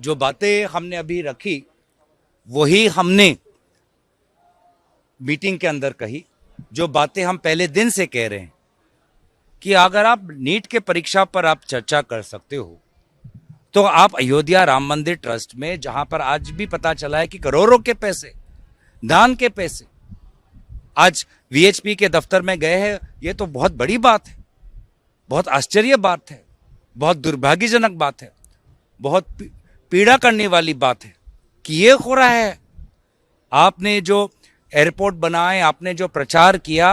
जो बातें हमने अभी रखी वही हमने मीटिंग के अंदर कही, जो बातें हम पहले दिन से कह रहे हैं कि अगर आप नीट के परीक्षा पर आप चर्चा कर सकते हो तो आप अयोध्या राम मंदिर ट्रस्ट में, जहां पर आज भी पता चला है कि करोड़ों के पैसे, दान के पैसे आज वीएचपी के दफ्तर में गए हैं, ये तो बहुत बड़ी बात है, बहुत आश्चर्य बात है, बहुत दुर्भाग्यजनक बात है, बहुत पीड़ा करने वाली बात है कि ये हो रहा है। आपने जो एयरपोर्ट बनाए, आपने जो प्रचार किया,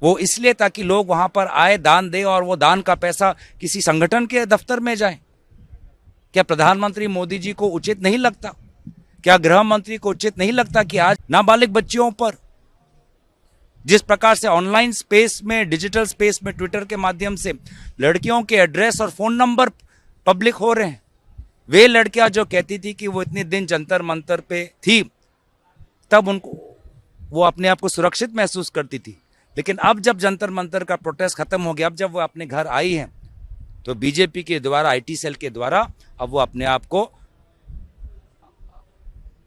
वो इसलिए ताकि लोग वहां पर आए, दान दे और वो दान का पैसा किसी संगठन के दफ्तर में जाए। क्या प्रधानमंत्री मोदी जी को उचित नहीं लगता? क्या गृह मंत्री को उचित नहीं लगता कि आज नाबालिग बच्चियों पर जिस प्रकार से ऑनलाइन स्पेस में, डिजिटल स्पेस में, ट्विटर के माध्यम से लड़कियों के एड्रेस और फोन नंबर पब्लिक हो रहे हैं? वे लड़कियां जो कहती थी कि वो इतने दिन जंतर मंतर पे थी, तब उनको वो अपने आप को सुरक्षित महसूस करती थी, लेकिन अब जब जंतर मंतर का प्रोटेस्ट खत्म हो गया, अब जब वो अपने घर आई हैं, तो बीजेपी के द्वारा, आईटी सेल के द्वारा अब वो अपने आप को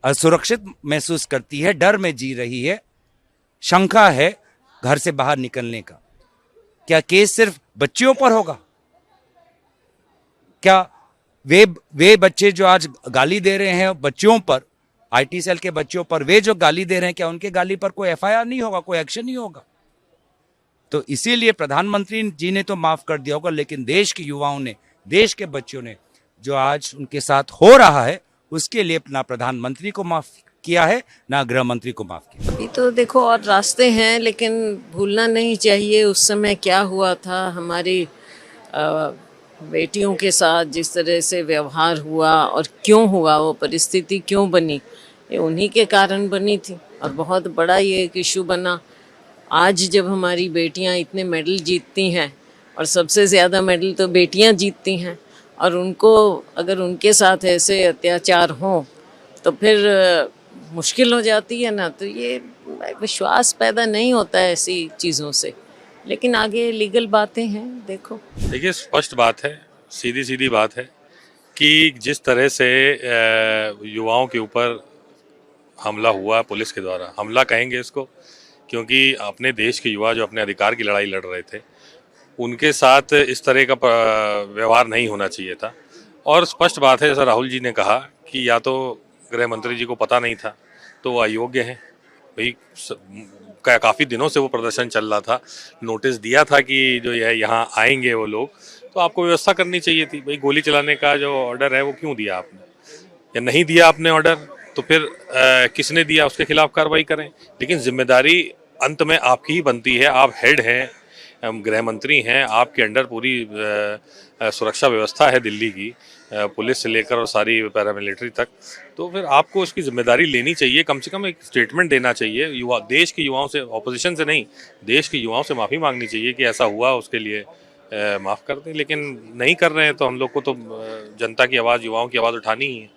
असुरक्षित महसूस करती है, डर में जी रही है, शंका है घर से बाहर निकलने का। क्या केस सिर्फ बच्चियों पर होगा? क्या वे बच्चे जो आज गाली दे रहे हैं बच्चियों पर, आईटी सेल के बच्चों पर, वे जो गाली दे रहे हैं, क्या उनके गाली पर कोई एफआईआर नहीं होगा, कोई एक्शन नहीं होगा? तो इसीलिए प्रधानमंत्री जी ने तो माफ कर दिया होगा, लेकिन देश के युवाओं ने, देश के बच्चों ने जो आज उनके साथ हो रहा है, उसके लिए ना प्रधानमंत्री को माफ किया है, ना गृह मंत्री को माफ किया। अभी तो देखो और रास्ते हैं, लेकिन भूलना नहीं चाहिए उस समय क्या हुआ था। हमारी बेटियों के साथ जिस तरह से व्यवहार हुआ और क्यों हुआ, वो परिस्थिति क्यों बनी, ये उन्हीं के कारण बनी थी और बहुत बड़ा ये एक इशू बना। आज जब हमारी बेटियां इतने मेडल जीतती हैं, और सबसे ज़्यादा मेडल तो बेटियां जीतती हैं, और उनको अगर उनके साथ ऐसे अत्याचार हों तो फिर मुश्किल हो जाती है ना। तो ये विश्वास पैदा नहीं होता है ऐसी चीज़ों से, लेकिन आगे लीगल बातें हैं। देखिए, स्पष्ट बात है, सीधी सीधी बात है कि जिस तरह से युवाओं के ऊपर हमला हुआ पुलिस के द्वारा, हमला कहेंगे इसको, क्योंकि अपने देश के युवा जो अपने अधिकार की लड़ाई लड़ रहे थे, उनके साथ इस तरह का व्यवहार नहीं होना चाहिए था। और स्पष्ट बात है, जैसा राहुल जी ने कहा कि या तो गृह मंत्री जी को पता नहीं था तो वो अयोग्य हैं। भाई काफ़ी दिनों से वो प्रदर्शन चल रहा था, नोटिस दिया था कि जो यहाँ आएंगे वो लोग, तो आपको व्यवस्था करनी चाहिए थी। भाई गोली चलाने का जो ऑर्डर है वो क्यों दिया आपने, या नहीं दिया आपने ऑर्डर तो फिर किसने दिया, उसके खिलाफ कार्रवाई करें। लेकिन जिम्मेदारी अंत में आपकी ही बनती है, आप हेड हैं, गृह मंत्री हैं, आपके अंडर पूरी सुरक्षा व्यवस्था है दिल्ली की, पुलिस से लेकर और सारी पैरामिलिट्री तक। तो फिर आपको उसकी जिम्मेदारी लेनी चाहिए, कम से कम एक स्टेटमेंट देना चाहिए। युवा, देश के युवाओं से, ऑपोजिशन से नहीं, देश के युवाओं से माफ़ी मांगनी चाहिए कि ऐसा हुआ, उसके लिए माफ़ कर दें। लेकिन नहीं कर रहे हैं तो हम लोग को तो जनता की आवाज़, युवाओं की आवाज़ उठानी ही है।